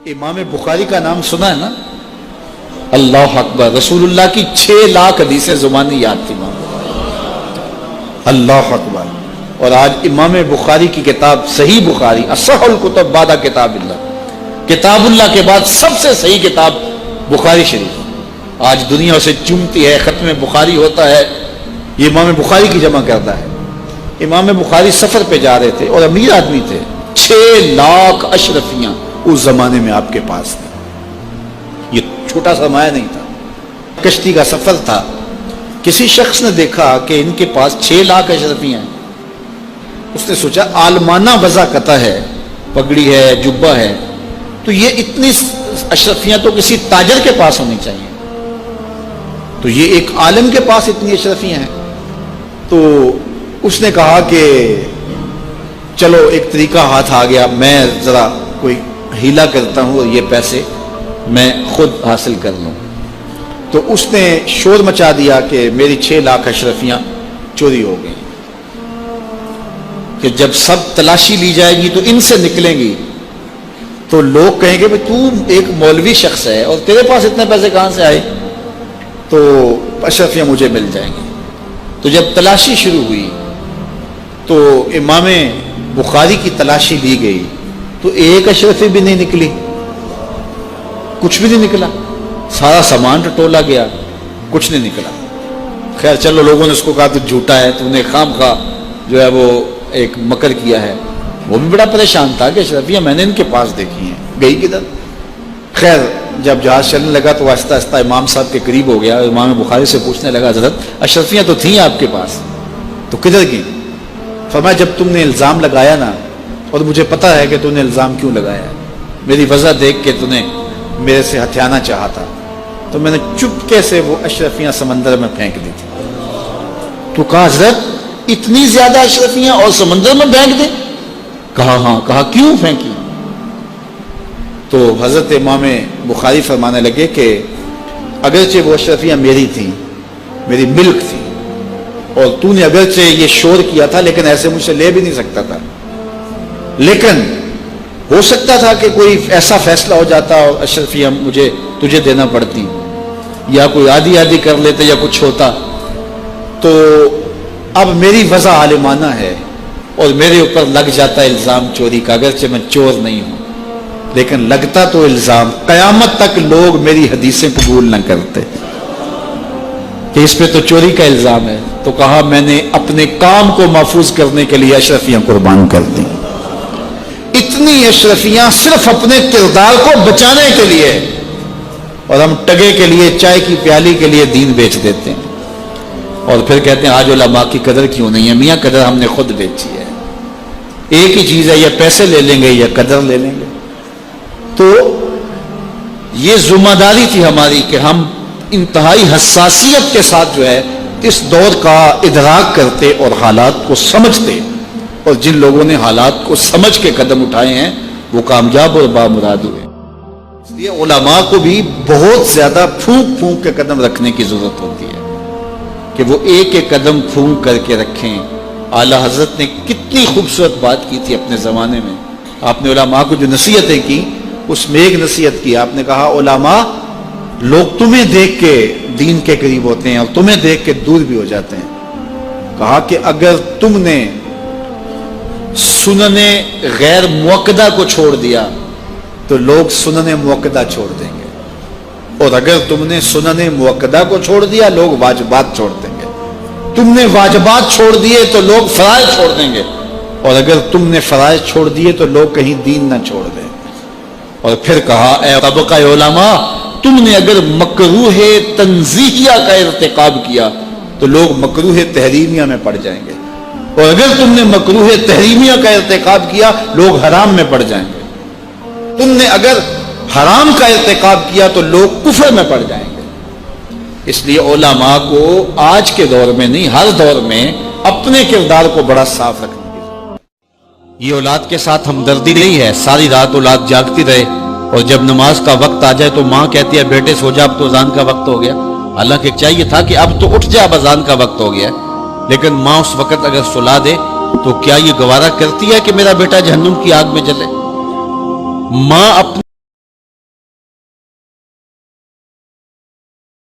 امام بخاری کا نام سنا ہے نا؟ اللہ اکبر، رسول اللہ کی 6 لاکھ حدیثیں زبانی یاد تھی امام بخاری، اللہ اکبر۔ اور آج امام بخاری کی کتاب صحیح بخاری، اصح الکتب بعد کتاب اللہ، کتاب اللہ کے بعد سب سے صحیح کتاب بخاری شریف، آج دنیا اسے چومتی ہے، ختم بخاری ہوتا ہے، یہ امام بخاری کی جمع کرتا ہے۔ امام بخاری سفر پہ جا رہے تھے اور امیر آدمی تھے، 6 لاکھ اشرفیاں اس زمانے میں آپ کے پاس تھے، یہ چھوٹا سرمایہ نہیں تھا، کشتی کا سفر تھا۔ کسی شخص نے دیکھا کہ ان کے پاس 6 لاکھ اشرفیاں ہیں، اس نے سوچا عالمانہ وضع قطع ہے، پگڑی ہے، جبہ ہے، تو یہ اتنی اشرفیاں تو کسی تاجر کے پاس ہونی چاہیے، تو یہ ایک عالم کے پاس اتنی اشرفیاں ہیں۔ تو اس نے کہا کہ چلو ایک طریقہ ہاتھ آ گیا، میں ذرا کوئی ہیلا کرتا ہوں اور یہ پیسے میں خود حاصل کر لوں۔ تو اس نے شور مچا دیا کہ میری 6 لاکھ اشرفیاں چوری ہو گئی، کہ جب سب تلاشی لی جائے گی تو ان سے نکلیں گی تو لوگ کہیں گے تو ایک مولوی شخص ہے اور تیرے پاس اتنے پیسے کہاں سے آئے، تو اشرفیاں مجھے مل جائیں گی۔ تو جب تلاشی شروع ہوئی تو امام بخاری کی تلاشی لی گئی تو ایک اشرفی بھی نہیں نکلی، کچھ بھی نہیں نکلا، سارا سامان ٹٹولا گیا، کچھ نہیں نکلا۔ خیر چلو، لوگوں نے اس کو کہا تو جھوٹا ہے، تو انہیں خام خواہ جو ہے وہ ایک مکر کیا ہے۔ وہ بھی بڑا پریشان تھا کہ اشرفیاں میں نے ان کے پاس دیکھی ہیں، گئی کدھر؟ خیر جب جہاز چلنے لگا تو آہستہ آہستہ امام صاحب کے قریب ہو گیا، امام بخاری سے پوچھنے لگا حضرت اشرفیاں تو تھیں آپ کے پاس، تو کدھر گئیں؟ فرمایا جب تم نے الزام لگایا نا، اور مجھے پتا ہے کہ تم نے الزام کیوں لگایا ہے، میری وجہ دیکھ کے تم نے میرے سے ہتھیانا چاہا تھا، تو میں نے چپکے سے وہ اشرفیاں سمندر میں پھینک دی تھی۔ تو کہا حضرت اتنی زیادہ اشرفیاں اور سمندر میں پھینک دیں؟ کہا ہاں۔ کہا کیوں پھینکی؟ تو حضرت امام بخاری فرمانے لگے کہ اگرچہ وہ اشرفیاں میری تھیں، میری ملک تھی، اور تو نے اگرچہ یہ شور کیا تھا لیکن ایسے مجھ سے لے بھی نہیں سکتا تھا، لیکن ہو سکتا تھا کہ کوئی ایسا فیصلہ ہو جاتا اور اشرفیاں مجھے تجھے دینا پڑتی، یا کوئی آدھی آدھی کر لیتے یا کچھ ہوتا، تو اب میری وضع عالمانہ ہے اور میرے اوپر لگ جاتا الزام چوری کا، اگرچہ میں چور نہیں ہوں لیکن لگتا تو الزام، قیامت تک لوگ میری حدیثیں قبول نہ کرتے کہ اس پہ تو چوری کا الزام ہے۔ تو کہا میں نے اپنے کام کو محفوظ کرنے کے لیے اشرفیاں قربان کر دی، اتنی اشرفیاں صرف اپنے کردار کو بچانے کے لیے، اور ہم ٹگے کے لیے، چائے کی پیالی کے لیے دین بیچ دیتے ہیں، اور پھر کہتے ہیں آج علماء کی قدر کیوں نہیں ہے؟ میاں قدر ہم نے خود بیچی ہے، ایک ہی چیز ہے، یا پیسے لے لیں گے یا قدر لے لیں گے۔ تو یہ ذمہ داری تھی ہماری کہ ہم انتہائی حساسیت کے ساتھ جو ہے اس دور کا ادراک کرتے اور حالات کو سمجھتے، اور جن لوگوں نے حالات کو سمجھ کے قدم اٹھائے ہیں وہ کامیاب اور بامراد ہوئے۔ اس لیے علماء کو بھی بہت زیادہ پھونک پھونک کے قدم رکھنے کی ضرورت ہوتی ہے کہ وہ ایک ایک قدم پھونک کر کے رکھیں۔ اعلیٰ حضرت نے کتنی خوبصورت بات کی تھی اپنے زمانے میں، آپ نے علماء کو جو نصیحتیں کی اس میں ایک نصیحت کی، آپ نے کہا علماء لوگ تمہیں دیکھ کے دین کے قریب ہوتے ہیں اور تمہیں دیکھ کے دور بھی ہو جاتے ہیں۔ کہا کہ اگر تم نے سنن غیر موقدہ کو چھوڑ دیا تو لوگ سنن موقدہ چھوڑ دیں گے، اور اگر تم نے سنن موقدہ کو چھوڑ دیا لوگ واجبات چھوڑ دیں گے، تم نے واجبات چھوڑ دیے تو لوگ فرائض چھوڑ دیں گے، اور اگر تم نے فرائض چھوڑ دیے تو لوگ کہیں دین نہ چھوڑ دیں۔ اور پھر کہا اے طبقہ علماء، تم نے اگر مکروہ تنزیہیہ کا ارتکاب کیا تو لوگ مکروہ تحریمیہ میں پڑ جائیں گے، اور اگر تم نے مکروہ تحریمیہ کا ارتکاب کیا لوگ حرام میں پڑ جائیں گے، تم نے اگر حرام کا ارتکاب کیا تو لوگ کفر میں پڑ جائیں گے۔ اس لیے علماء کو آج کے دور میں نہیں، ہر دور میں اپنے کردار کو بڑا صاف رکھنا۔ یہ اولاد کے ساتھ ہمدردی نہیں ہے، ساری رات اولاد جاگتی رہے اور جب نماز کا وقت آ جائے تو ماں کہتی ہے بیٹے سو جا، اب تو اذان کا وقت ہو گیا، حالانکہ چاہیے تھا کہ اب تو اٹھ جا، اب اذان کا وقت ہو گیا، لیکن ماں اس وقت اگر سلا دے تو کیا یہ گوارا کرتی ہے کہ میرا بیٹا جہنم کی آگ میں جلے؟ ماں اپنے